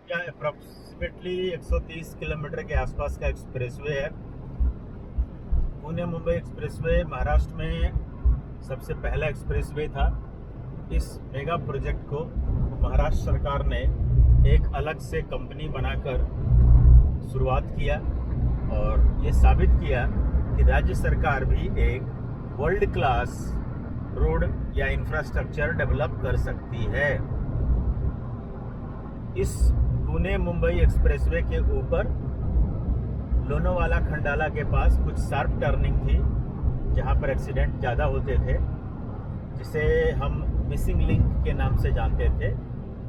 या approximately 130 kilometre के आसपास का एक्सप्रेसवे है। पुणे मुंबई एक्सप्रेसवे महाराष्ट्र में सबसे पहला एक्सप्रेसवे था। इस मेगा प्रोजेक्ट को महाराष्ट्र सरकार ने एक अलग से कंपनी बनाकर शुरुआत किया और ये साबित किया कि राज्य सरकार भी एक वर्ल्ड क्लास रोड या इंफ्रास्ट्रक्चर डेवलप कर सकती है। इस पुणे मुंबई एक्सप्रेसवे के ऊपर लोनावाला खंडाला के पास कुछ शार्प टर्निंग थी जहां पर एक्सीडेंट ज़्यादा होते थे, जिसे हम मिसिंग लिंक के नाम से जानते थे।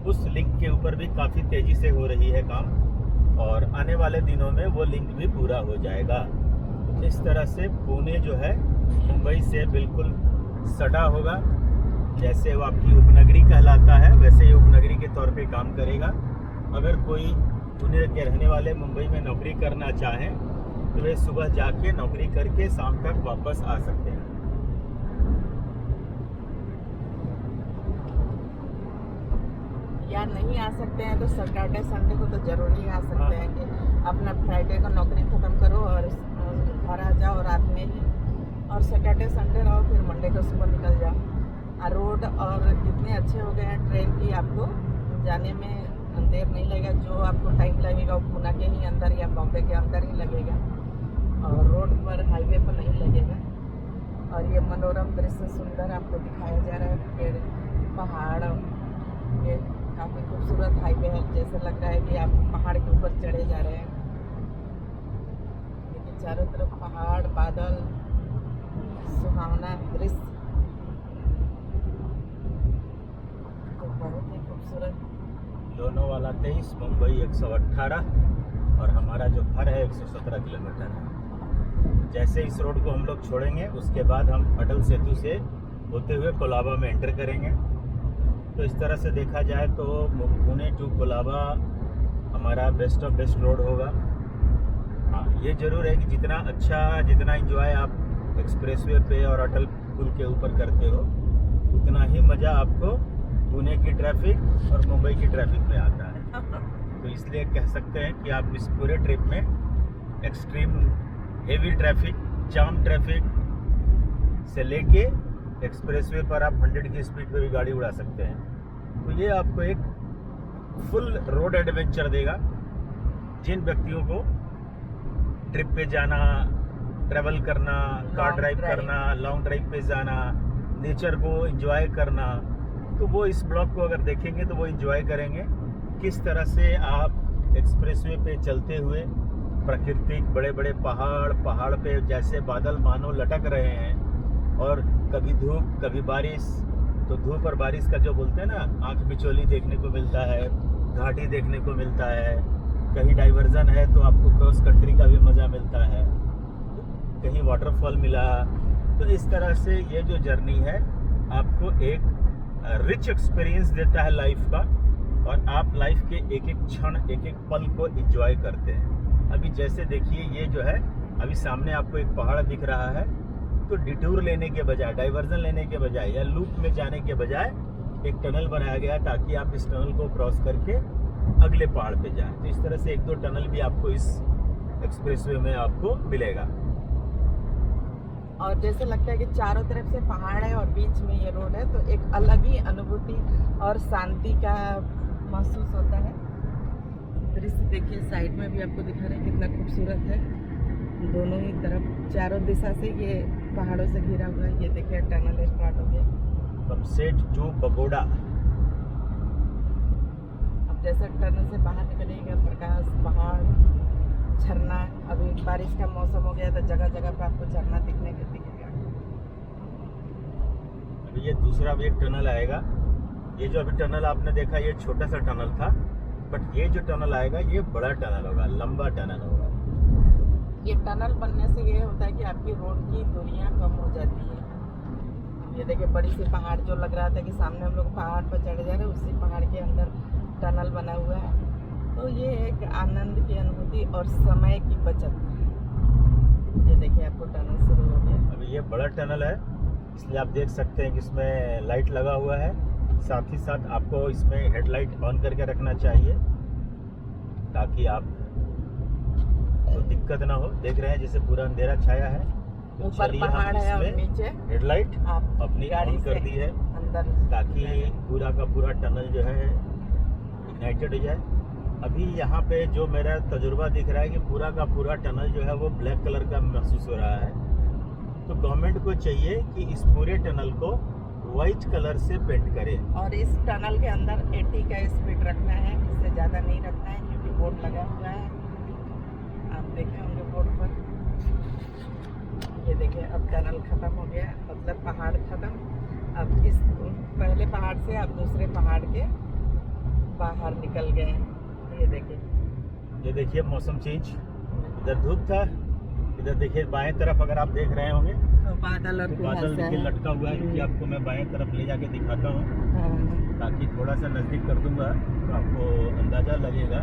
उस लिंक के ऊपर भी काफ़ी तेज़ी से हो रही है काम और आने वाले दिनों में वो लिंक भी पूरा हो जाएगा। इस तरह से पुणे जो है मुंबई से बिल्कुल सटा होगा। जैसे वो आपकी उपनगरी कहलाता है वैसे ही उपनगरी के तौर पे काम करेगा। अगर कोई पुणे के रहने वाले मुंबई में नौकरी करना चाहें तो वे सुबह जाके नौकरी करके शाम तक वापस आ सकते हैं। या नहीं आ सकते हैं तो सैटरडे संडे को तो जरूर ही आ सकते हैं कि अपना फ्राइडे को नौकरी ख़त्म करो और घर आ जाओ रात में ही, और सैटरडे संडे रहो, फिर मंडे को सुबह निकल जाओ। रोड और इतने अच्छे हो गए हैं, ट्रेन की आपको जाने में देर नहीं लगेगा। जो आपको टाइम लगेगा वो पुणे के ही अंदर या बॉम्बे के अंदर ही लगेगा और रोड पर हाईवे पर नहीं लगेगा। और ये मनोरम दृश्य सुंदर आपको दिखाया जा रहा है, पेड़ पहाड़, ये काफ़ी खूबसूरत हाईवे है। जैसे लग रहा है कि आप पहाड़ के ऊपर चढ़े जा रहे हैं। लेकिन चारों तरफ पहाड़, बादल, सुहावना दृश्य, तो बहुत ही खूबसूरत। लोनावाला 23, मुंबई 118 और हमारा जो घर है 117 किलोमीटर है। जैसे इस रोड को हम लोग छोड़ेंगे उसके बाद हम अटल सेतु से होते हुए कोलाबा में एंटर करेंगे। तो इस तरह से देखा जाए तो पुणे टू कोलाबा हमारा बेस्ट ऑफ बेस्ट रोड होगा। हाँ, ये ज़रूर है कि जितना एंजॉय आप एक्सप्रेसवे पे और अटल पुल के ऊपर करते हो उतना ही मज़ा आपको पुणे की ट्रैफिक और मुंबई की ट्रैफिक में आता है। तो इसलिए कह सकते हैं कि आप इस पूरे ट्रिप में एक्सट्रीम हेवी ट्रैफिक, जाम ट्रैफिक से लेके एक्सप्रेसवे पर आप 100 की स्पीड पे भी गाड़ी उड़ा सकते हैं। तो ये आपको एक फुल रोड एडवेंचर देगा। जिन व्यक्तियों को ट्रिप पे जाना, ट्रैवल करना, कार ड्राइव करना, लॉन्ग ड्राइव पे जाना, नेचर को एंजॉय करना, तो वो इस ब्लॉग को अगर देखेंगे तो वो एंजॉय करेंगे किस तरह से आप एक्सप्रेसवे पे चलते हुए प्राकृतिक बड़े बड़े पहाड़ पे जैसे बादल मानो लटक रहे हैं और कभी धूप कभी बारिश। तो धूप और बारिश का जो बोलते हैं ना, आंख बिचौली देखने को मिलता है, घाटी देखने को मिलता है, कहीं डाइवर्जन है तो आपको क्रॉस कंट्री का भी मज़ा मिलता है, कहीं वाटरफॉल मिला। तो इस तरह से ये जो जर्नी है आपको एक रिच एक्सपीरियंस देता है लाइफ का और आप लाइफ के एक एक क्षण, एक एक पल को एंजॉय करते हैं। अभी जैसे देखिए ये जो है, अभी सामने आपको एक पहाड़ दिख रहा है, तो डिटूर लेने के बजाय, डाइवर्जन लेने के बजाय या लूप में जाने के बजाय एक टनल बनाया गया ताकि आप इस टनल को क्रॉस करके अगले पहाड़ पे जाएं। तो इस तरह से 1-2 टनल भी आपको इस एक्सप्रेसवे में आपको मिलेगा। और जैसे लगता है कि चारों तरफ से पहाड़ है और बीच में ये रोड है, तो एक अलग ही अनुभूति और शांति का महसूस होता है। दृश्य देखिए, साइड में भी आपको दिखा रहे हैं कितना खूबसूरत है। दोनों ही तरफ चारों दिशा से ये पहाड़ों से घिरा हुआ है। ये देखिए टनल स्टार्ट हो गया। फ्रॉम सेट टू बगोड़ा। अब जैसे टनल से बाहर निकलेगा, प्रकाश, पहाड़, झरना। अभी बारिश का मौसम हो गया तो जगह जगह पे आपको झरना दिखेगा। अभी ये दूसरा भी एक टनल आएगा। ये जो अभी टनल आपने देखा ये छोटा सा टनल था, बट ये जो टनल आएगा ये बड़ा टनल होगा, लंबा टनल होगा। ये टनल बनने से ये होता है कि आपकी रोड की दूरियां कम हो जाती है। ये देखिए बड़ी सी पहाड़, जो लग रहा था कि सामने हम लोग पहाड़ पर चढ़ जा रहे हैं, उसी पहाड़ के अंदर टनल बना हुआ है। तो ये एक आनंद की अनुभूति और समय की बचत। ये देखिए आपको टनल शुरू हो गया। अभी ये बड़ा टनल है, इसलिए आप देख सकते हैं कि इसमें लाइट लगा हुआ है। साथ ही साथ आपको इसमें हेडलाइट ऑन करके रखना चाहिए ताकि आप तो दिक्कत ना हो। देख रहे हैं जैसे पूरा अंधेरा छाया है। तो ऊपर चलिए पहाड़ हम है और इसमें नीचे हेडलाइट आप अपनी गाड़ी ऑन कर से दी है अंदर ताकि पूरा का पूरा टनल जो है इग्नाइटेड हो जाए। अभी यहाँ पे जो मेरा तजुर्बा दिख रहा है कि पूरा का पूरा टनल जो है वो ब्लैक कलर का महसूस हो रहा है। तो गवर्नमेंट को चाहिए कि इस पूरे टनल को वाइट कलर से पेंट करे। और इस टनल के अंदर 80 का स्पीड रखना है, इससे ज़्यादा नहीं रखना है क्योंकि बोर्ड लगा हुआ है। आप देखे होंगे बोर्ड पर। ये देखिए अब टनल ख़त्म हो गया, मतलब पहाड़ ख़त्म। अब इस पहले पहाड़ से आप दूसरे पहाड़ के बाहर निकल गए हैं। ये देखिए मौसम चेंज। इधर धूप था, इधर देखिए बाएं तरफ अगर आप देख रहे होंगे तो बादल और तो बादल देखिए लटका हुआ है, क्योंकि आपको मैं बाएं तरफ ले जाके दिखाता हूँ ताकि थोड़ा सा नज़दीक कर दूंगा तो आपको अंदाज़ा लगेगा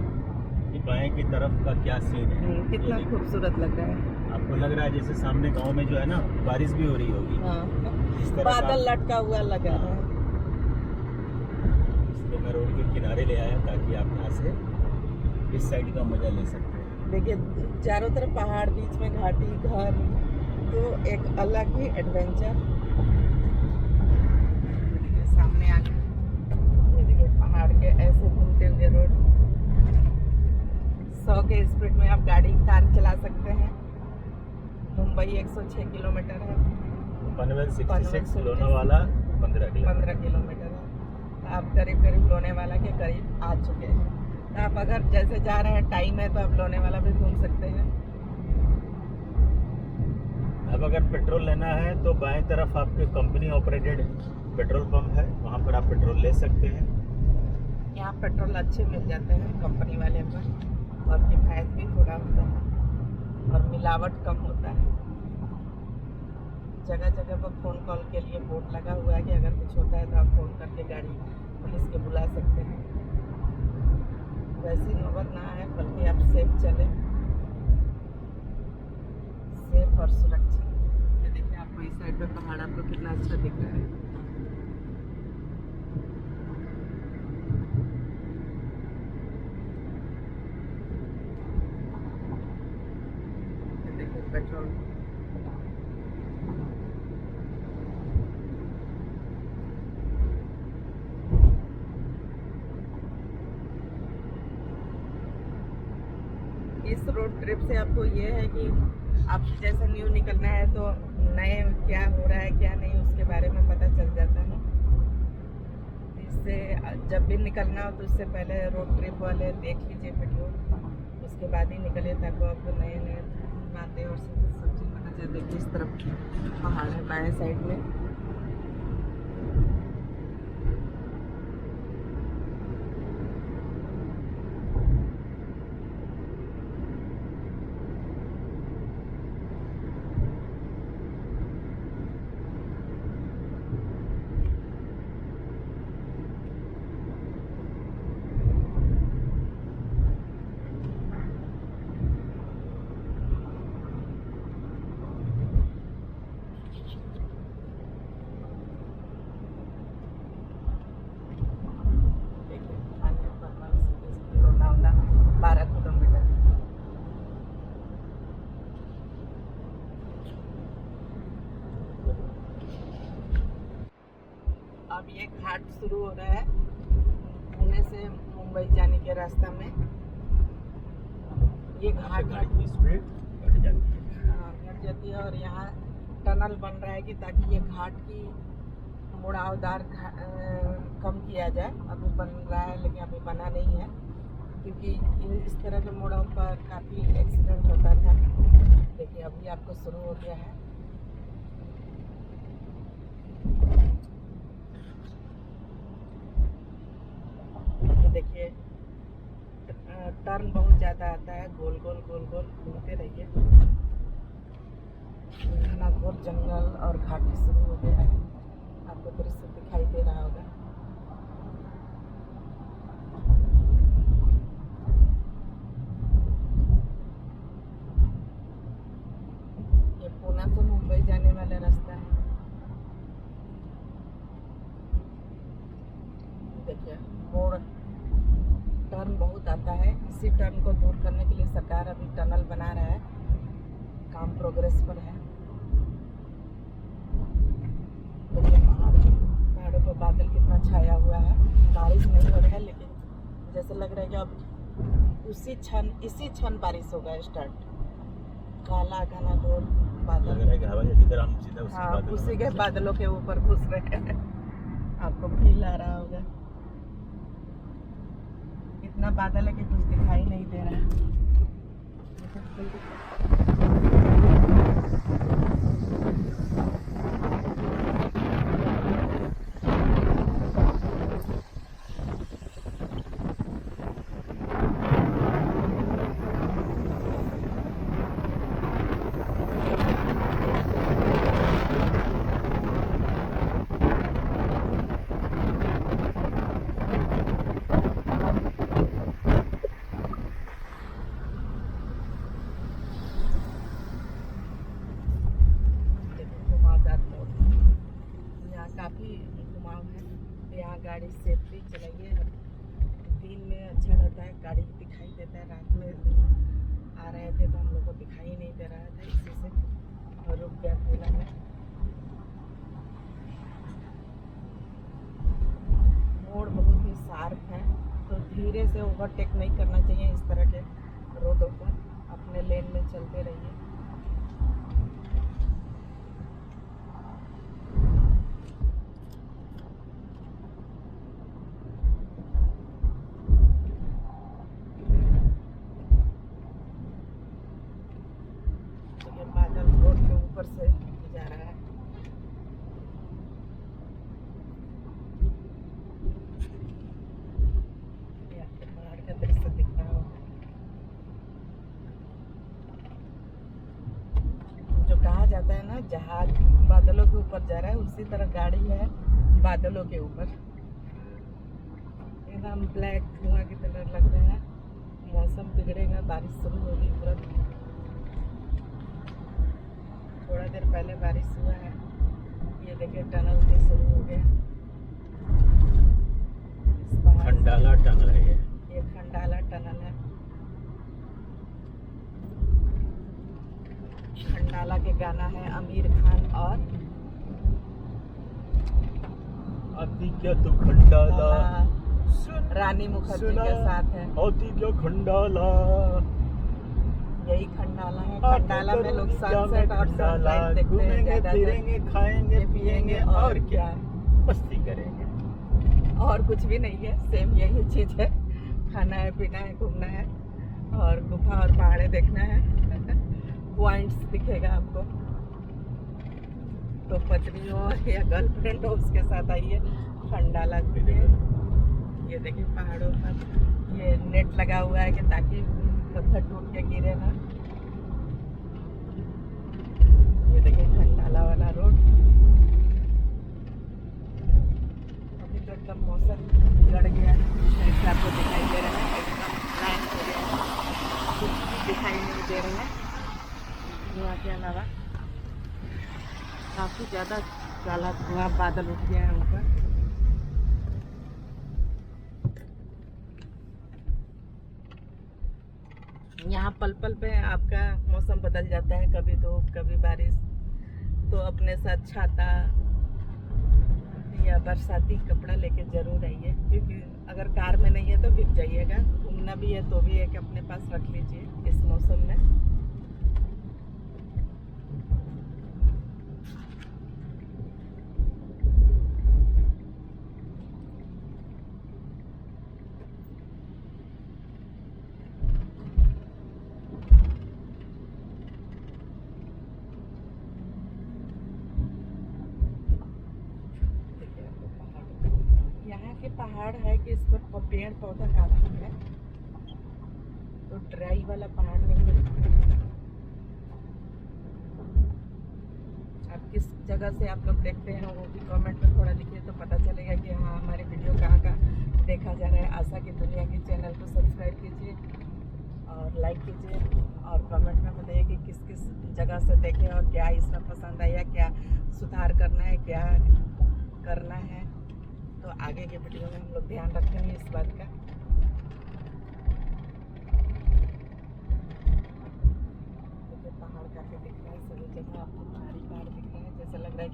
कि बाएं की तरफ का क्या सीन है। कितना खूबसूरत लग रहा है। आपको लग रहा है जैसे सामने गांव में जो है ना बारिश भी हो रही होगी। इस तरह बादल लटका हुआ लगा है। इसलिए मैं रोड के किनारे ले आया ताकि आप यहाँ से इस साइड का मजा ले सकते हैं। देखिए चारों तरफ पहाड़, बीच में घाटी, घर, तो एक अलग ही एडवेंचर। सामने आ गया, ये देखिए पहाड़ के ऐसे घूमते हुए रोड। 100 के स्पीड में आप कार चला सकते हैं। मुंबई 106 किलोमीटर है, पनवेल 66, लोनावाला 15 किलोमीटर है। आप करीब लोनावाला के करीब आ चुके हैं। तो आप अगर जैसे जा रहे हैं, टाइम है तो आप लोनावाला भी घूम सकते हैं। अब अगर पेट्रोल लेना है तो बाएं तरफ आपके कंपनी ऑपरेटेड पेट्रोल पंप है, वहाँ पर आप पेट्रोल ले सकते हैं। यहाँ पेट्रोल अच्छे मिल जाते हैं कंपनी वाले पर, और किफ़ायत भी थोड़ा होता है और मिलावट कम होता है। जगह जगह पर फ़ोन कॉल के लिए बोर्ड लगा हुआ है कि अगर कुछ होता है तो आप फ़ोन करके गाड़ी पुलिस के बुला सकते हैं। वैसी नौबत ना है, बल्कि आप सेफ चलें, सेफ और सुरक्षित। ये देखिए आपको इस साइड पे पहाड़ आपको कितना अच्छा दिख रहा है। ये देखिए पेट्रोल। इस रोड ट्रिप से आपको ये है कि आप जैसे न्यू निकलना है तो नए क्या हो रहा है क्या नहीं उसके बारे में पता चल जाता है। इससे जब भी निकलना हो तो उससे पहले रोड ट्रिप वाले देख लीजिए वीडियो, उसके बाद ही निकलिए ताकि आपको नए नए बातें और सब चीज़ पता चल। देखिए इस तरफ पहाड़ है बाएं साइड में। लोनावाला 12 किलोमीटर। अब ये घाट शुरू हो रहा है पुणे से मुंबई जाने के रास्ता में। ये घाट की स्पीड घट जाती है। घट जाती है और यहाँ टनल बन रहा है कि ताकि ये घाट की मुड़ावदार कम किया जाए। अभी बन रहा है लेकिन अभी बना नहीं है, क्योंकि इस तरह के मोड़ों पर काफ़ी एक्सीडेंट होता था। देखिए अभी आपको शुरू हो गया है। तो देखिए टर्न बहुत ज़्यादा आता है, गोल गोल घूमते रहिए। घना घोर जंगल और घाटी शुरू हो गया है, आपको दृश्य दिखाई दे रहा होगा। ये पुणे से मुंबई जाने वाला रास्ता है। देखिए मोड़ टर्न बहुत आता है, उसी टर्न को दूर करने के लिए सरकार अभी टनल बना रहा है, काम प्रोग्रेस पर है। देखिए पहाड़ों पर बादल कितना छाया हुआ है, बारिश नहीं हो रहा है लेकिन जैसे लग रहा है कि अब इसी क्षण बारिश होगा स्टार्ट। काला घना घोर लग बादल, रहा है कि हवा जिधर हम सीधा उसी हाँ बादल उसी में के घुस बादलों के ऊपर घुस रहे हैं। आपको फील आ रहा होगा, इतना बादल है कि कुछ दिखाई नहीं दे रहा है। काफ़ी घुमाव है, यहाँ गाड़ी सेफ्टी चलाइए। दिन में अच्छा रहता है, गाड़ी दिखाई देता है। रात में आ रहे थे तो हम लोग को दिखाई नहीं दे रहा था, इसी से रुक गया पूरा में। मोड़ बहुत ही शार्प है, तो धीरे से ओवरटेक नहीं करना चाहिए इस तरह के रोडों पर, अपने लेन में चलते रहिए। बादल रोड के ऊपर से जा रहा है। पहाड़ का दृश्य दिख रहा हो, जो कहा जाता है ना जहाज बादलों के ऊपर जा रहा है, उसी तरह गाड़ी है बादलों के ऊपर। एकदम ब्लैक धुआं की तरह लग रहा है। मौसम बिगड़ेगा, बारिश शुरू होगी तुरंत। थोड़ा देर पहले बारिश हुआ है। ये देखिए टनल से शुरू हो गया। खंडाला टनल है ये खंडाला टनल है। खंडाला के गाना है आमिर खान और आती क्या तू खंडाला, रानी मुखर्जी के साथ है। आती क्या खंडाला, यही खंडाला है। खंडाला में लोग सनसेट और सनराइज देखते हैं, घूमेंगे ज्यादातर फिरेंगे खाएंगे पिएंगे और क्या, मस्ती करेंगे। और कुछ भी नहीं है, सेम यही चीज है। खाना है, पीना है, घूमना है और गुफा और पहाड़े देखना है। पॉइंट्स दिखेगा आपको, तो पत्नी हो या गर्लफ्रेंड हो उसके साथ आइए खंडाला घूमिए। ये देखिए पहाड़ों पर ये नेट लगा हुआ है कि ताकि पत्थर टूट के गिरे ना। ये देखिए खंडाला वाला रोड। अभी तो एकदम मौसम बिगड़ गया है, जैसे आपको दिखाई दे रहा है एकदम ब्लैक हो गया है, कुछ भी दिखाई नहीं दे रहा है धुआं के अलावा। काफ़ी ज़्यादा काला धुआं बादल उठ गया है ऊपर। यहाँ पल पल पे आपका मौसम बदल जाता है, कभी धूप कभी बारिश। तो अपने साथ छाता या बरसाती कपड़ा लेके जरूर आइए, क्योंकि अगर कार में नहीं है तो भीग जाइएगा। घूमना भी है तो भी एक अपने पास रख लीजिए इस मौसम में। यहाँ के पहाड़ है कि इस पर पेड़ पौधा काफी है, तो ड्राई वाला पहाड़ नहीं है। आप किस जगह से आप लोग देखते हैं वो भी कमेंट में थोड़ा लिखिए, तो पता चलेगा कि हाँ हमारी वीडियो कहाँ कहाँ देखा जा रहा है। आशा की दुनिया के चैनल को सब्सक्राइब कीजिए और लाइक कीजिए और कमेंट में बताइए कि किस किस जगह से देखें और क्या इसमें पसंद आया, क्या सुधार करना है, क्या करना है। तो आगे के वीडियो में हम लोग ध्यान रखेंगे इस बात का।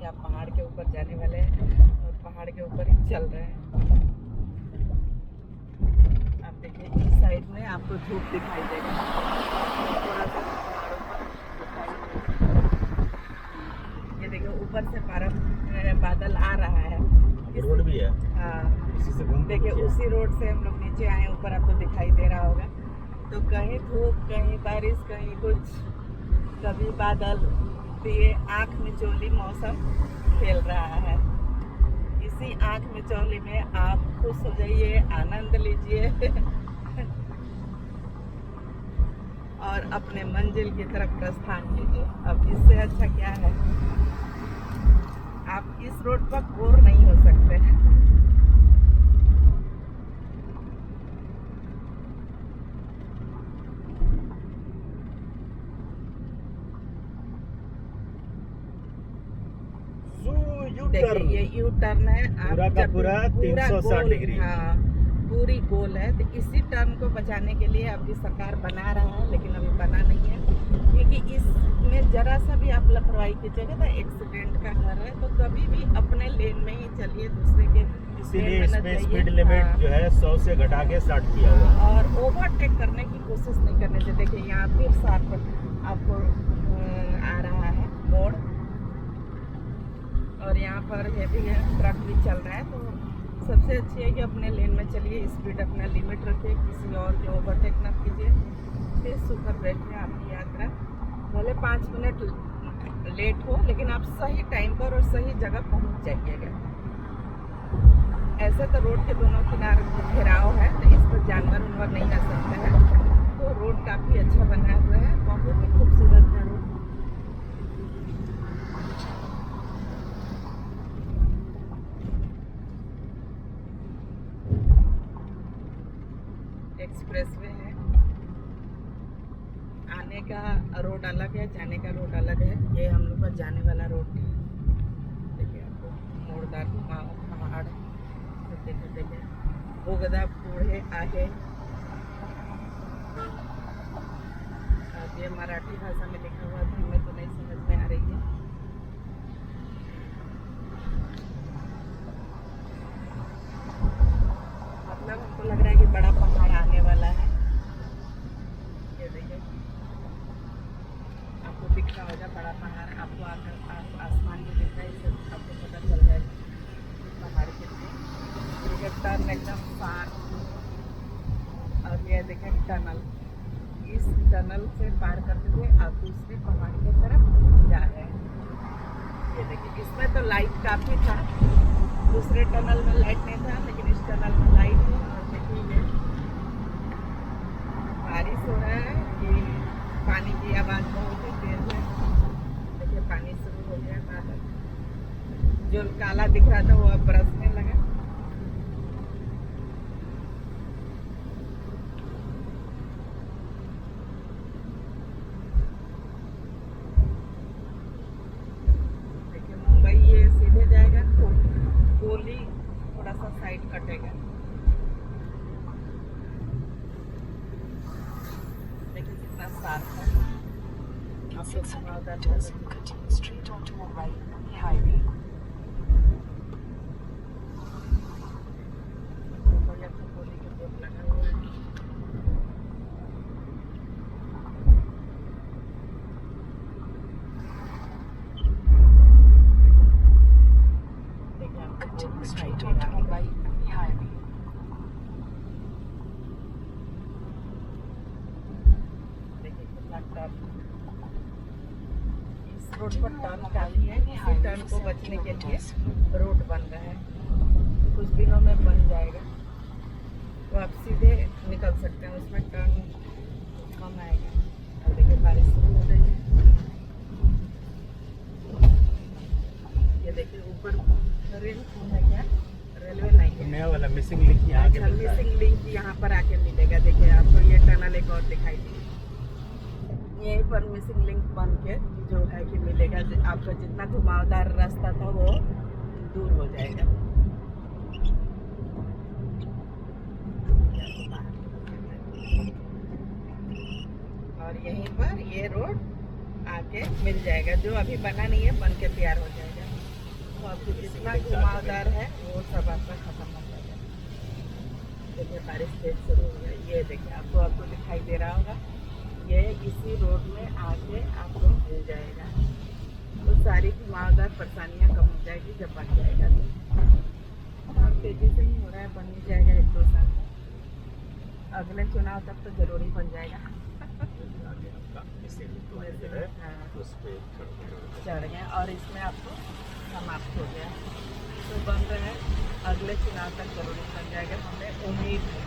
कि आप पहाड़ के ऊपर जाने वाले हैं और पहाड़ के ऊपर ही चल रहे हैं। आप देखिए इस साइड में आपको धूप दिखाई देगा, थोड़ा सा पहाड़ों पर दिखाई। ये देखिए ऊपर से बादल आ रहा है, रोड भी है। हाँ इसी से घूम देखिए उसी रोड से हम लोग नीचे आए, ऊपर आपको दिखाई दे रहा होगा। तो कहीं धूप, कहीं बारिश, कहीं कुछ, कभी बादल, तो ये आँख मिचौली मौसम खेल रहा है। इसी आँख मिचौली में आप खुश हो जाइए, आनंद लीजिए और अपने मंजिल की तरफ प्रस्थान कीजिए। अब इससे अच्छा क्या है? आप इस रोड पर बोर नहीं हो सकते हैं। देखिए ये यू टर्न है, आप पूरा का जब पूरा पूरा 360 गोल, डिग्री। हाँ पूरी गोल है। तो इसी टर्न को बचाने के लिए अभी सरकार बना रहा है, लेकिन अभी बना नहीं है, क्योंकि इसमें जरा सा भी आप लापरवाही कीजिएगा तो एक्सीडेंट का घर है। तो कभी भी अपने लेन में ही चलिए, दूसरे के इसीलिए इसमें स्पीड लिमिट जो है 100 से घटा के 60 किया हुआ है। और ओवरटेक करने की कोशिश नहीं करने चाहिए। देखिए यहाँ फिर शार्प आपको आ रहा है मोड़, और यहाँ पर हेवी ट्रक भी चल रहा है। तो सबसे अच्छी है कि अपने लेन में चलिए, स्पीड अपना लिमिट रखिए, किसी और के ओवरटेक ना कीजिए। फिर सुखद बैठिए आपकी यात्रा, भले 5 मिनट लेट हो, लेकिन आप सही टाइम पर और सही जगह पहुँच जाइएगा। ऐसे तो रोड के दोनों किनारे घेराव है, तो इस पर जानवर उनवर नहीं आ सकते हैं। तो रोड काफ़ी अच्छा बना हुआ है, बहुत ही खूबसूरत है रोड। एक्सप्रेसवे है, आने का रोड अलग है, जाने का रोड अलग है। ये हम लोग का जाने वाला रोड है। देखिए आपको मोड़दार पहाड़, देखिए बोगदा बूढ़े आहे। अब ये मराठी भाषा में लिखा हुआ था, हमें तो नहीं समझ में आ रही है। मतलब हमको लग रहा है कि बड़ा पहाड़ आने वाला है। ये देखिए आपको दिख रहा होगा बड़ा पहाड़, आपको आसमान भी दिख रहा है, इससे आपको पता चल जाएगा पहाड़ कितने। टर्न एकदम साफ, और ये देखें टनल, इस टनल से पार करते हुए आप दूसरे पहाड़ की तरफ जा रहे हैं। ये देखिए इसमें तो लाइट काफ़ी था, दूसरे टनल में लाइट नहीं था, लेकिन इस टनल में लाइट है। और देखिए बारिश हो रहा है, ये पानी की आवाज़ बहुत ही तेज है। देखिए पानी शुरू हो गया, बादल जो काला दिख रहा था वो अब बरसने लगा। गोली थोड़ा सा साइड कटेगा। देखिए कितना साफ है। गोली के बोर्ड लगा हुआ है। इस रोड पर टर्न काफी है, इसी टर्न को बचने के लिए रोड बन रहा है, कुछ दिनों में बन जाएगा, तो आप सीधे निकल सकते हैं, उसमें टर्न कम आएगा। और देखिए बारिश शुरू हो गई है। ये देखिए ऊपर रेल है, क्या रेलवे नहीं है, नया वाला मिसिंग लिंक यहाँ आके मिलता है। मिसिंग लिंक यहाँ पर आके मिलेगा। देखिए आपको ये टनल एक और दिखाई दी, यहीं पर मिसिंग लिंक बन के जो है कि मिलेगा। आपका जितना घुमावदार रास्ता था वो दूर हो जाएगा। और यहीं पर ये रोड आके मिल जाएगा, जो अभी बना नहीं है बन के तैयार हो जाएगा। तो आपको जितना घुमावदार है वो सब आपका खत्म हो जाएगा। देखिए बारिश तेज शुरू हो गया। ये देखिए आपको दिखाई दे रहा होगा, ये इसी रोड में आके आपको मिल जाएगा। तो सारी घुमावदार परेशानियाँ कम हो जाएगी जब बन जाएगा। तो और तेजी से ही हो रहा है, बन ही जाएगा 1-2 साल में। अगले चुनाव तक तो जरूरी बन जाएगा। उस पे चढ़ गए और इसमें आपको समाप्त हो गया। तो बन रहे हैं, अगले चुनाव तक जरूरी बन जाएगा, हमें उम्मीद है।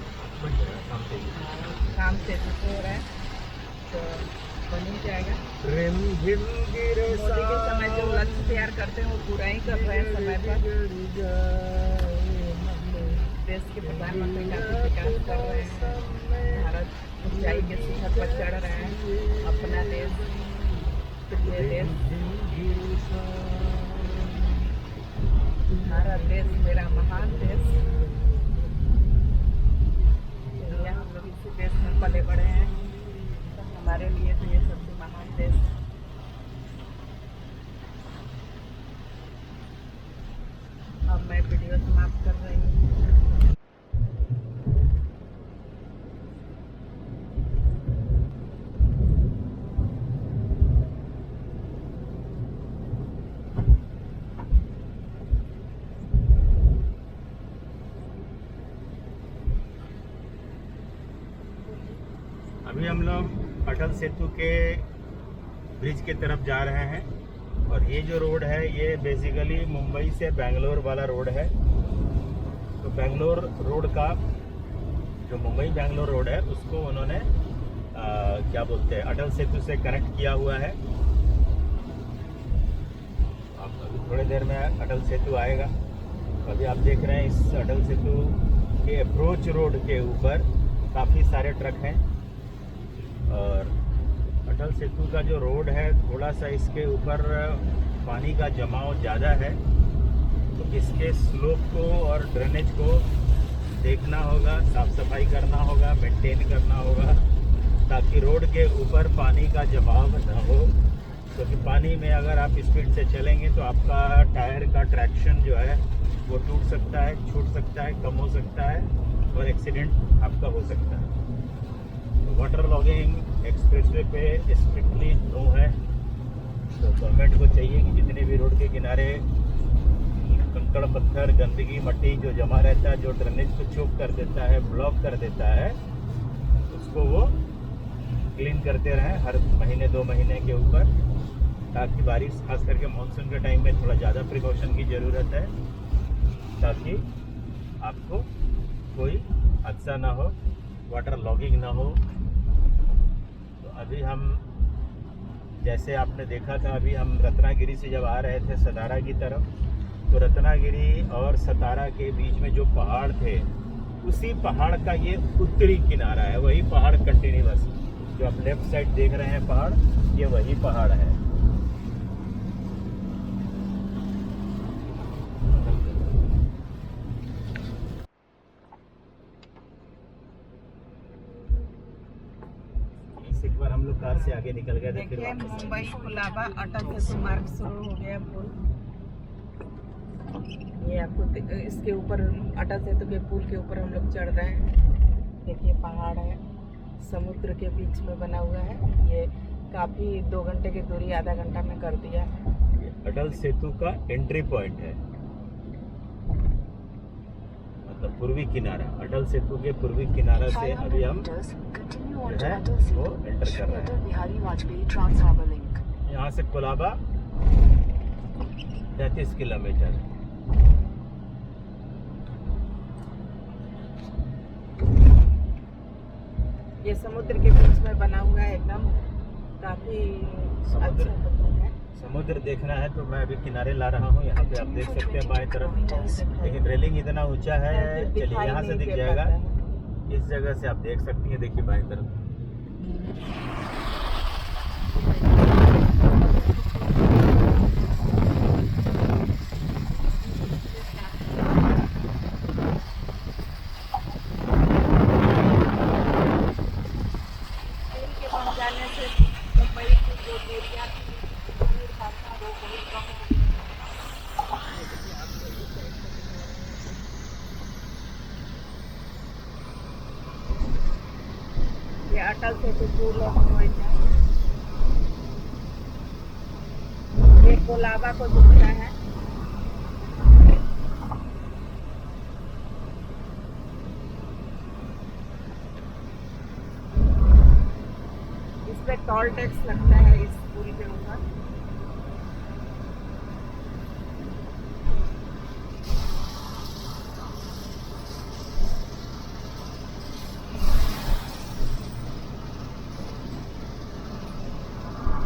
काम तेजी से हो रहा है तो बन ही जाएगा। मोदी के समय जो लक्ष्य तैयार करते हैं वो पूरा ही कर रहे हैं समय पर। देश के प्रधानमंत्री काफी विकास कर रहे हैं, भारत ऊंचाई के शिखर पर चढ़ रहे हैं। अपना देश, प्रिय देश, भारत देश मेरा महान देश। हम लोग इसी देश में पले बड़े हैं, तो हमारे लिए तो ये सबसे महान देश है। अब मैं वीडियो समाप्त कर रही हूँ। अभी हम लोग अटल सेतु के ब्रिज की तरफ जा रहे हैं और ये जो रोड है ये बेसिकली मुंबई से बेंगलोर वाला रोड है। तो बेंगलोर रोड का जो मुंबई बेंगलोर रोड है उसको उन्होंने क्या बोलते हैं अटल सेतु से कनेक्ट किया हुआ है। अब अभी थोड़ी देर में अटल सेतु आएगा। अभी आप देख रहे हैं इस अटल सेतु के अप्रोच रोड के ऊपर काफ़ी सारे ट्रक हैं और अटल सेतु का जो रोड है थोड़ा सा इसके ऊपर पानी का जमाव ज़्यादा है, तो इसके स्लोप को और ड्रेनेज को देखना होगा, साफ सफाई करना होगा, मेंटेन करना होगा ताकि रोड के ऊपर पानी का जमाव न हो। क्योंकि पानी में अगर आप स्पीड से चलेंगे तो आपका टायर का ट्रैक्शन जो है वो टूट सकता है, छूट सकता है, कम हो सकता है और एक्सीडेंट आपका हो सकता है। वाटर लॉगिंग एक्सप्रेसवे पे स्ट्रिक्टली नो है। तो गवर्नमेंट को चाहिए कि जितने भी रोड के किनारे कंकड़ पत्थर गंदगी मट्टी जो जमा रहता है, जो ड्रेनेज को चोक कर देता है, ब्लॉक कर देता है, उसको वो क्लीन करते रहें हर महीने 2 महीने के ऊपर, ताकि बारिश खास करके मानसून के टाइम में थोड़ा ज़्यादा प्रिकॉशन की ज़रूरत है ताकि आपको कोई हादसा ना हो, वाटर लॉगिंग ना हो। तो अभी हम जैसे आपने देखा था, अभी हम रत्नागिरी से जब आ रहे थे सतारा की तरफ, तो रत्नागिरी और सतारा के बीच में जो पहाड़ थे उसी पहाड़ का ये उत्तरी किनारा है। वही पहाड़ कंटिन्यूअस जो आप लेफ्ट साइड देख रहे हैं पहाड़, ये वही पहाड़ है। एक बार हम लोग कार से आगे निकल गए थे। देखिए मुंबई कुलाबा अटल सेतु मार्ग शुरू हो गया पुल। ये आपको इसके ऊपर अटल सेतु के पुल के ऊपर हम लोग चढ़ रहे हैं। देखिए पहाड़ है, समुद्र के बीच में बना हुआ है। ये काफ़ी 2 घंटे की दूरी आधा घंटा में कर दिया है। अटल सेतु का एंट्री पॉइंट है, मतलब पूर्वी किनारा। अटल सेतु के पूर्वी किनारा से अभी हम वो एंटर कर रहे हैं। यहाँ से कोलाबा 33 किलोमीटर। ये समुद्र के बीच में बना हुआ है, एकदम काफी अच्छा है। समुद्र देखना है तो मैं अभी किनारे ला रहा हूँ। यहाँ पे आप देख सकते हैं बाएं तरफ, लेकिन रेलिंग इतना ऊंचा है, चलिए यहाँ से दिख जाएगा। इस जगह से आप देख सकती हैं, देखिए बाएं तरफ। ये अटल सेतु पुल है, ये कोलाबा को जोड़ता है। इस पे टोल टैक्स लगता है इस पुल के ऊपर।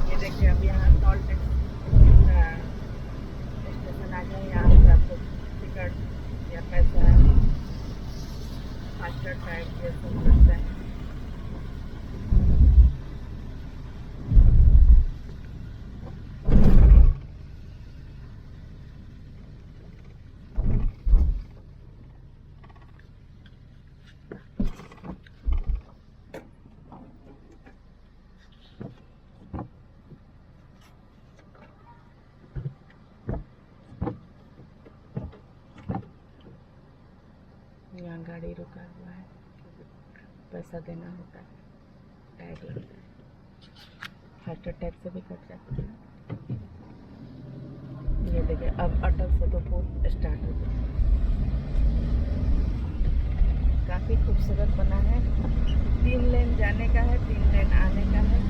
ये देखिए अब यहाँ टोल टैक्स स्टेशन आ गया। यहाँ से आपको टिकट या पैसा फास्टैग टाइप ये सब लगता है। यहाँ गाड़ी रुका हुआ है, पैसा देना होता है, टैग लगता है, फास्टैग टैग से भी कट जाता है। ये देखिए अब अटल सेतु पुल स्टार्ट हो गया। काफी खूबसूरत बना है। 3 लेन जाने का है, 3 लेन आने का है।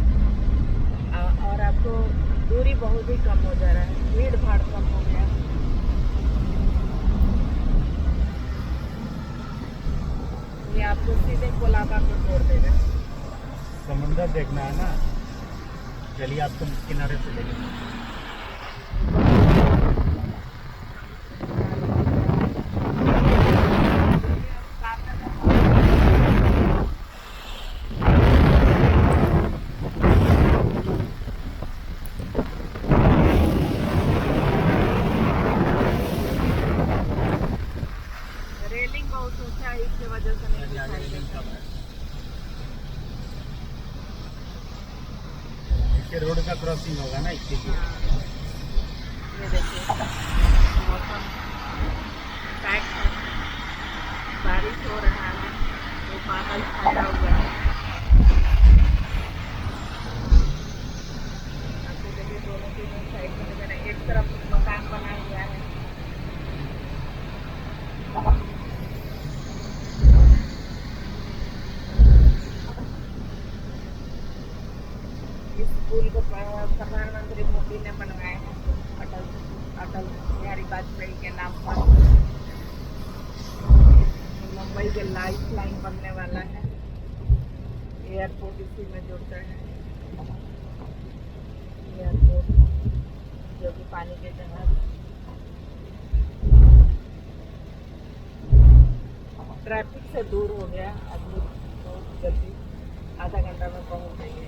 और आपको दूरी बहुत ही कम हो जा रहा है, भीड़ भाड़ कम हो गया। ये आपको सीधे कोलाबा को छोड़ देगा। समुंदर देखना है ना, चलिए आपको किनारे से लेंगे। रेलिंग बहुत ऊंचा है, इसकी वजह से नहीं दिखाई देता। इसके रोड का क्रॉसिंग होगा ना, इसके लिए। ये देखिए मौसम पैक है, बारिश हो रहा है, तो बादल छाया हुआ है। आपको देखिए दोनों तीनों साइड में मैंने एक तरफ मकान बना हुआ है। इस पुल को प्रधानमंत्री मोदी ने बनवाया है अटल बिहारी वाजपेयी के नाम पर। मुंबई के लाइफ लाइन बनने वाला है। एयरपोर्ट इसी में जुड़ता है। एयरपोर्ट जो कि पानी के जहाज। ट्रैफिक से दूर हो गया, अभी बहुत जल्दी आधा घंटा में पहुंच जाएंगे।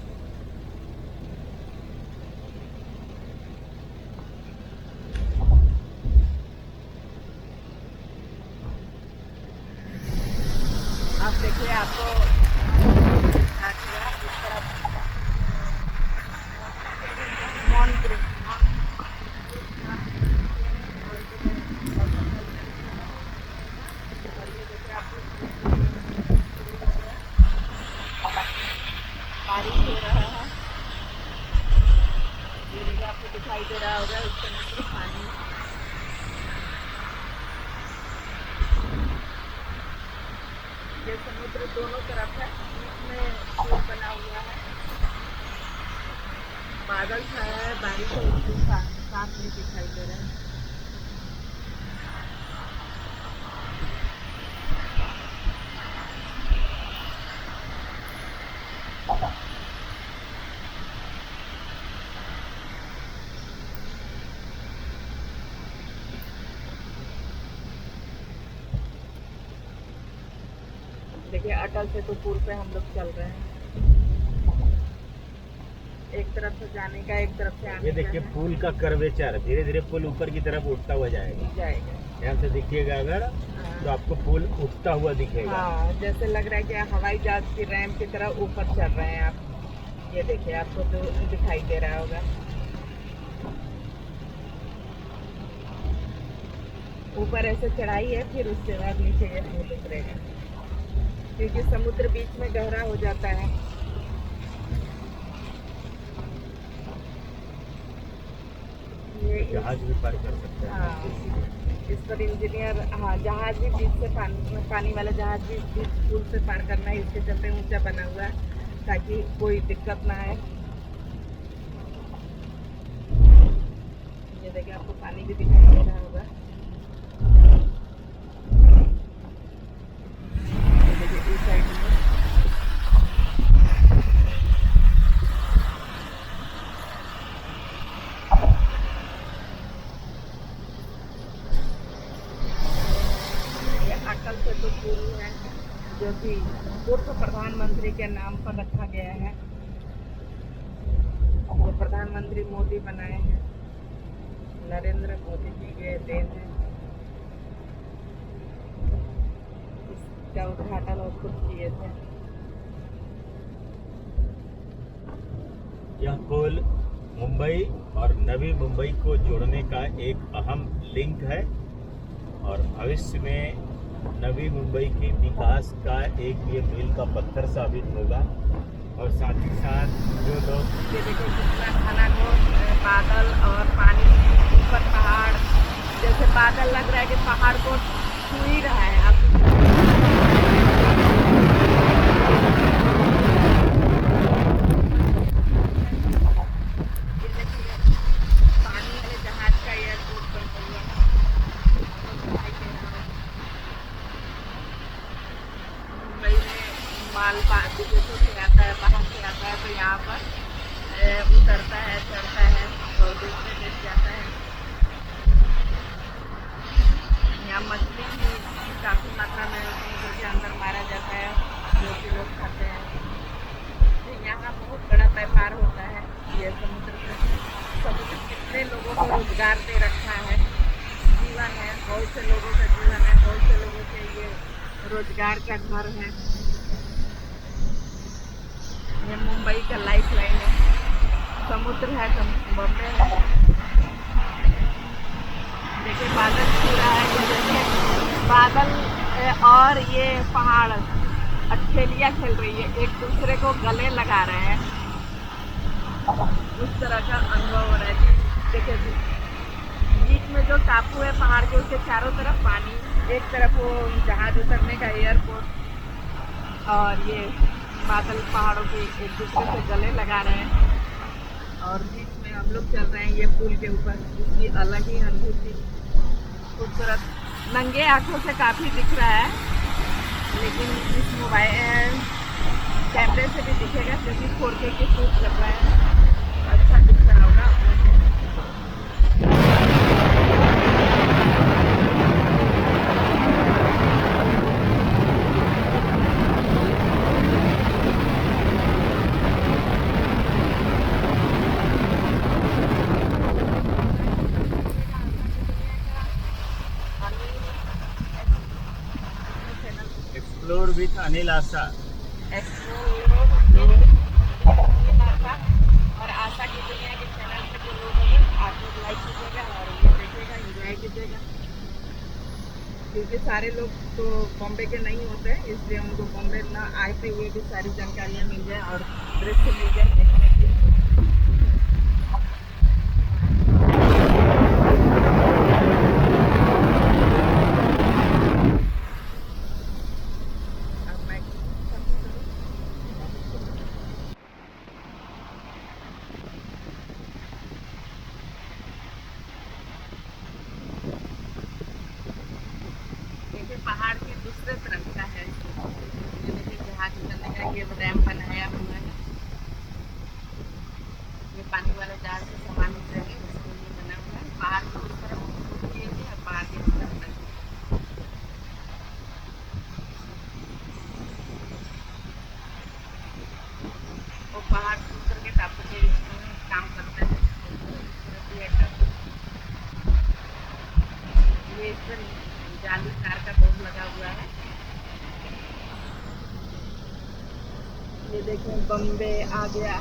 आप देखिए आपको इस तरफ बारिश हो रहा है। ये देखिए आपको दिखाई दे रहा होगा इसके नीचे पानी। ये समुद्र दोनों तरफ है, बीच में पुल बना हुआ है। बादल छाया है, बारिश साफ नहीं दिखाई दे रहा है। देखिए अटल सेतु पुल पे हम लोग चल रहे हैं। एक तरफ से जाने का, एक तरफ से आने का। ये देखिए पुल का कर्वेचर, धीरे धीरे पुल ऊपर की तरफ उठता हुआ जाएगा। यहाँ से दिखिएगा अगर तो आपको पुल उठता हुआ दिखेगा। हाँ, जैसे लग रहा है कि हवाई जहाज की रैंप की तरह ऊपर चल रहे हैं आप। ये देखिए आपको तो दिखाई दे रहा होगा। ऊपर ऐसे चढ़ाई है, फिर उसके बाद नीचे ये पुल उतरेगा, क्योंकि समुद्र बीच में गहरा हो जाता है। जहाज भी पार कर सकते हैं। हाँ, इस पर इंजीनियर, हाँ, जहाज भी बीच से पानी वाला जहाज भी बीच पुल से पार करना है, इसके चलते ऊंचा बना हुआ है ताकि कोई दिक्कत ना आए। ये देखिए, आपको पानी भी दिखाई दे रहा होगा। ये देखिए इस साइड में अटल सेतु पुल है, जो कि पूर्व प्रधानमंत्री के नाम पर रखा गया है, जो प्रधानमंत्री मोदी बनाए हैं, नरेंद्र मोदी जी के देन है। इसका उद्घाटन वो खुद किए थे। यह पुल मुंबई और नवी मुंबई को जोड़ने का एक अहम लिंक है और भविष्य में नवी मुंबई के विकास का एक ये मील का पत्थर साबित होगा। और साथ ही साथ जो लोग, ये देखिए कितना घना घोर बादल और पानी, ऊपर पहाड़, जैसे बादल लग रहा है कि पहाड़ को छू ही रहा है। आप ये देखिए, पानी वाले जहाज का एयरपोर्ट बन रही है। दिखाई दे रहा है। मुंबई में माल विदेशों से आता है, बाहर से आता है, तो यहाँ पर उतरता है, चढ़ता है और दूसरे देश जाता है। यहाँ मछली भी काफ़ी मात्रा में समुद्र के अंदर मारा जाता है, जो कि लोग खाते हैं। तो यहाँ बहुत बड़ा व्यापार होता है। ये समुद्र कितने लोगों को रोजगार दे रखा है, जीवन है, बहुत से लोगों का जीवन है, बहुत से लोगों के ये रोजगार का घर है। ये मुंबई का लाइफ लाइन है, समुद्र है, बॉम्बे है। देखिए बादल छू रहा है, ये देखिए बादल और ये पहाड़ अठेलियाँ खेल रही है, एक दूसरे को गले लगा रहे हैं। उस तरह का अनुभव हो रहा है। देखिए बीच में जो टापू है पहाड़ के, उसके चारों तरफ पानी, एक तरफ वो जहाज उतरने का एयरपोर्ट, और ये बादल पहाड़ों के एक दूसरे से गले लगा रहे हैं और बीच में हम लोग चल रहे हैं ये पुल के ऊपर। इसकी अलग ही अनुभूति, खूबसूरत, नंगे आंखों से काफ़ी दिख रहा है, लेकिन इस मोबाइल कैमरे से भी दिखेगा क्योंकि 4K की शूट लग रहा है, अच्छा दिख रहा होगा। एक्सप्लोर विथ अनिल आशा। और आशा की दुनिया के चैनल पे जो लोग हैं, आप लोग लाइक कीजिएगा और ये देखिएगा, एंजॉय कीजिएगा। क्योंकि सारे लोग तो बॉम्बे के नहीं होते, इसलिए उनको बॉम्बे ना आते हुए भी सारी जानकारियाँ मिल जाए और दृश्य मिल जाए देखने के लिए। पहाड़ के दूसरे तरफ का है, ये देखिए जहाज उतरने का ये डैम बनाया हुआ है। ये पानी वाला जहाज से सामान उतरेंगे, उसके लिए बना हुआ है। पहाड़ के उस तरफ ये है और पहाड़ के उस तरफ है। वो पहाड़ से उतर के टापू के काम करते हैं। ये इस पर जाली तार का बोर्ड लगा हुआ है। ये देखें बम्बे आ गया।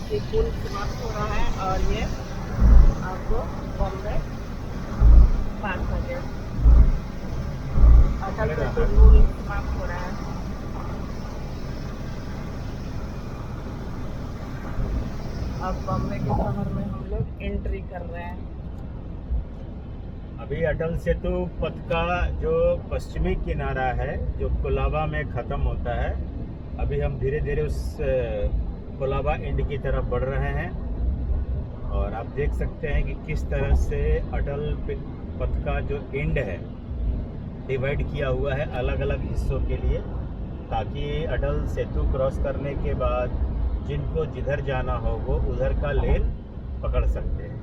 ये पुल समाप्त हो रहा है और ये आपको बॉम्बे पार कर गया। अटल सेतु पुल समाप्त हो रहा है। अब बॉम्बे के शहर में हम लोग एंट्री कर रहे हैं। अभी अटल सेतु पथ का जो पश्चिमी किनारा है जो कोलाबा में ख़त्म होता है, अभी हम धीरे धीरे उस कोलाबा एंड की तरफ बढ़ रहे हैं। और आप देख सकते हैं कि किस तरह से अटल पथ का जो एंड है डिवाइड किया हुआ है अलग अलग हिस्सों के लिए, ताकि अटल सेतु क्रॉस करने के बाद जिनको जिधर जाना हो वो उधर का लेन पकड़ सकते हैं।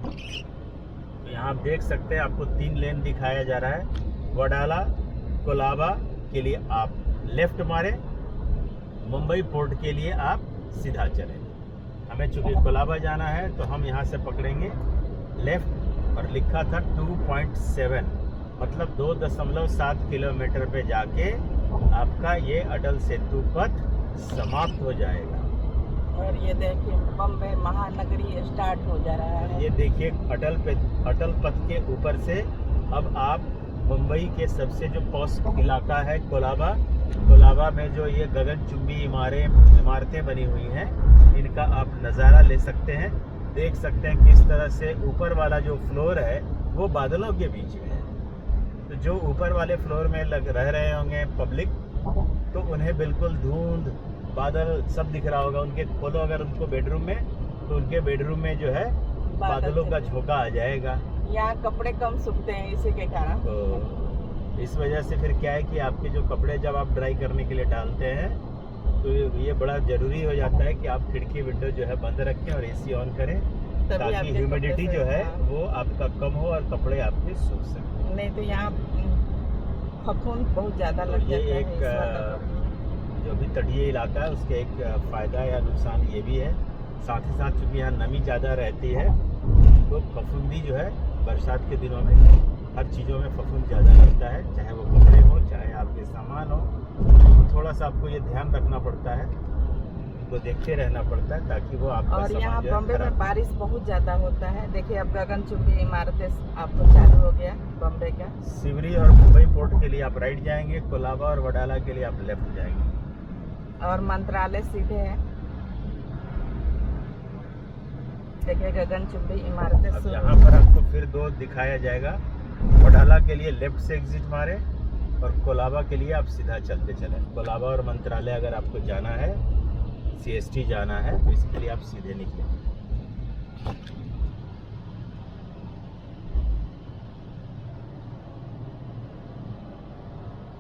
तो यहाँ आप देख सकते हैं आपको 3 लेन दिखाया जा रहा है। वडाला कोलाबा के लिए आप लेफ्ट मारे, मुंबई पोर्ट के लिए आप सीधा चलें। हमें चूंकि कोलाबा जाना है तो हम यहाँ से पकड़ेंगे लेफ्ट, और लिखा था 2.7 मतलब 2.7 किलोमीटर पे जाके आपका ये अटल सेतु पथ समाप्त हो जाएगा। और ये देखिए बम्बे महानगरी स्टार्ट हो जा रहा है। ये देखिए अटल पथ के ऊपर से अब आप मुंबई के सबसे जो पॉश इलाका है कोलाबा में जो ये गगनचुंबी इमारतें बनी हुई हैं, इनका आप नज़ारा ले सकते हैं। देख सकते हैं किस तरह से ऊपर वाला जो फ्लोर है वो बादलों के बीच में है। तो जो ऊपर वाले फ्लोर में रह रहे होंगे पब्लिक, तो उन्हें बिल्कुल धुंध बादल सब दिख रहा होगा। उनके खोलो अगर उनको बेडरूम में, तो उनके बेडरूम में जो है बादलों का झोंका आ जाएगा। यहाँ कपड़े कम सूखते हैं इसी के कारण। तो इस वजह से फिर क्या है कि आपके जो कपड़े जब आप ड्राई करने के लिए डालते हैं तो ये बड़ा ज़रूरी हो जाता है कि आप खिड़की विंडो जो है बंद रखें और एसी ऑन करें, ताकि ह्यूमिडिटी जो है वो आपका कम हो और कपड़े आपके सूख सकें। नहीं तो यहाँ फफूंद बहुत ज़्यादा लग जाता है। एक जो भी तटीय इलाका है उसके एक फ़ायदा या नुकसान ये भी है। साथ ही साथ चूँकि यहाँ नमी ज़्यादा रहती है तो फफूंदी जो है बरसात के दिनों में हर चीज़ों में फफूंद ज़्यादा लगता है, चाहे वो कपड़े हो चाहे आपके सामान हो। तो थोड़ा सा आपको ये ध्यान रखना पड़ता है, तो देखते रहना पड़ता है ताकि वो आपका और सामान यहाँ जो है बम्बे में खराब। बारिश बहुत ज़्यादा होता है। देखिए अब गगनचुंबी इमारतें आपको चालू हो गया बम्बे का। सिवरी और मुंबई पोर्ट के लिए आप राइट जाएंगे, कोलाबा और वडाला के लिए आप लेफ्ट जाएंगे, और मंत्रालय सीधे है। देखिए गगनचुंबी इमारतें। अब यहाँ पर आपको फिर 2 दिखाया जाएगा। वडाला के लिए लेफ्ट से एग्जिट मारे और कोलाबा के लिए आप सीधा चलते चलें। कोलाबा और मंत्रालय अगर आपको जाना है, CST जाना है, तो इसके लिए आप सीधे निकलें।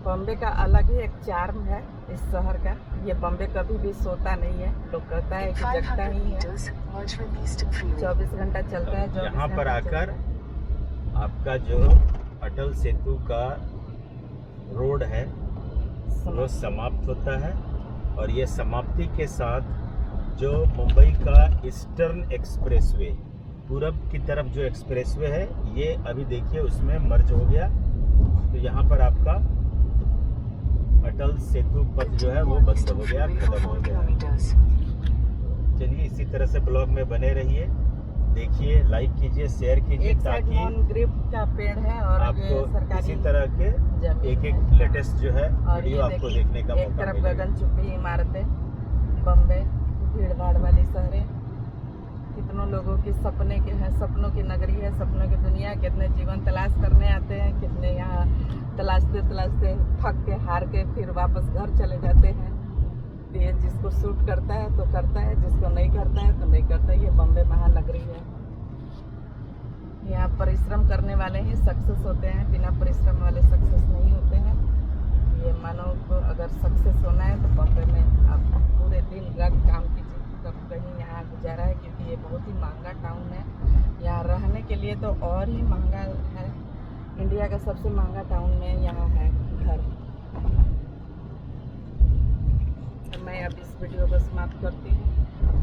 बॉम्बे का अलग ही एक चार्म है इस शहर का। ये बॉम्बे कभी भी सोता नहीं है, लोग कहता है कि जगता ही है, 24 घंटा चलता है। यहाँ पर आकर आपका जो अटल सेतु का रोड है वो समाप्त होता है, और ये समाप्ति के साथ जो मुंबई का ईस्टर्न एक्सप्रेसवे, पूरब की तरफ जो एक्सप्रेसवे है, ये अभी देखिए उसमें मर्ज हो गया। तो यहाँ पर आपका अटल सेतु पथ जो है वो बंद हो गया, खत्म हो गया। चलिए इसी तरह से ब्लॉग में बने रहिए, देखिए, लाइक कीजिए, शेयर कीजिए, ताकि ग्रिप का पेड़ है और आपको सरकारी इसी तरह के एक लेटेस्ट जो है वीडियो आपको देखने का एक मौका तरफ मिलेगा। गगनचुंबी इमारतें, बम्बे भीड़ भाड़ वाली शहरें, कितनों लोगों की सपने के हैं, सपनों की नगरी है, सपनों की दुनिया। कितने जीवन तलाश करने आते हैं, कितने यहाँ तलाशते तलाशते थक के हार के फिर वापस घर चले जाते हैं। ये जिसको सूट करता है तो करता है, जिसको नहीं करता है तो नहीं करता। ये बॉम्बे महानगरी है। यहाँ परिश्रम करने वाले ही सक्सेस होते हैं, बिना परिश्रम वाले सक्सेस नहीं होते हैं। ये मानो को अगर सक्सेस होना है तो बॉम्बे में आप पूरे दिन रात काम कीजिए, तब कहीं यहाँ गुजारा है, क्योंकि ये बहुत ही महंगा टाउन है। यहाँ रहने के लिए तो और ही महंगा है। इंडिया का सबसे महंगा टाउन में यहाँ है घर। तो मैं अब इस वीडियो को समाप्त करती हूँ।